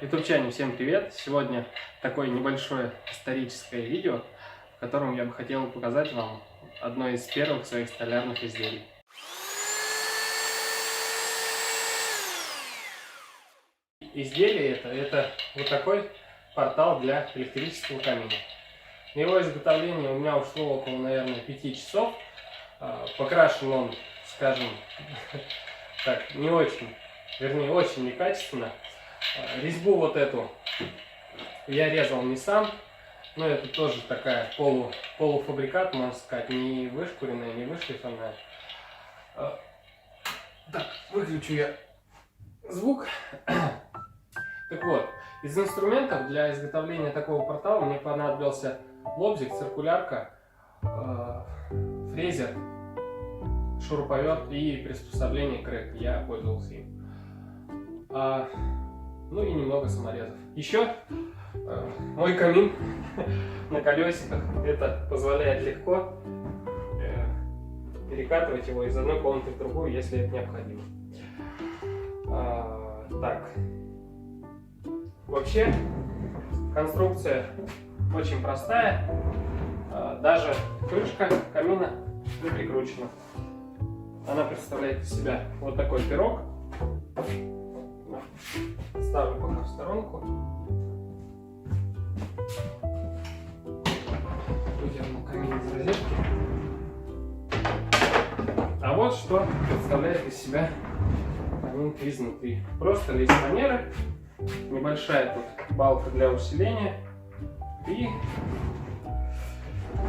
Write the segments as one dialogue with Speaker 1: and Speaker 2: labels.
Speaker 1: Ютубчане, всем привет! Сегодня такое небольшое историческое видео, в котором я бы хотел показать вам одно из первых своих столярных изделий. Изделие это вот такой портал для электрического камина. На его изготовление у меня ушло около, наверное, 5 часов. Покрашен он, скажем так, не очень, вернее, очень некачественно. Резьбу вот эту я резал не сам, но это тоже такая полуфабрикат, можно сказать, не вышкуренная, не вышлифованная. Так, выключу я звук. Так вот, из инструментов для изготовления такого портала мне понадобился лобзик, циркулярка, фрезер, шуруповерт и приспособление крэк. Я пользовался им. Ну и немного саморезов. Еще мой камин на колесиках. Это позволяет легко перекатывать его из одной комнаты в другую, если это необходимо. Так. Вообще конструкция очень простая. Даже крышка камина не прикручена. Она представляет из себя вот такой пирог. Ставлю пока в сторонку. Выдерну камин из розетки. А вот что представляет из себя камин изнутри. Просто лист фанеры, небольшая тут балка для усиления и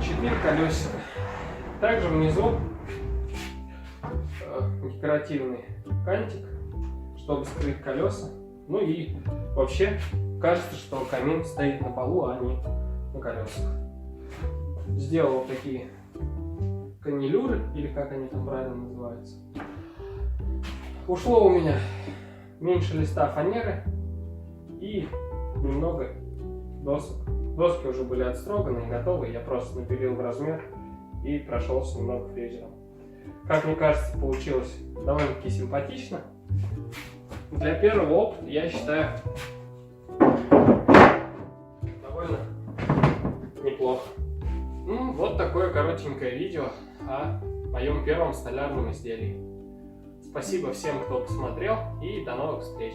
Speaker 1: 4 колесика. Также внизу декоративный кантик, чтобы скрыть колеса. Ну и вообще кажется, что камин стоит на полу, а не на колесах. Сделал вот такие канилюры, или как они там правильно называются. Ушло у меня меньше листа фанеры и немного досок. Доски уже были отстроганы и готовы, я просто напилил в размер и прошелся немного фрезером. Как мне кажется, получилось довольно-таки симпатично. Для первого опыта, я считаю, довольно неплохо. Ну, вот такое коротенькое видео о моем первом столярном изделии. Спасибо всем, кто посмотрел, и до новых встреч!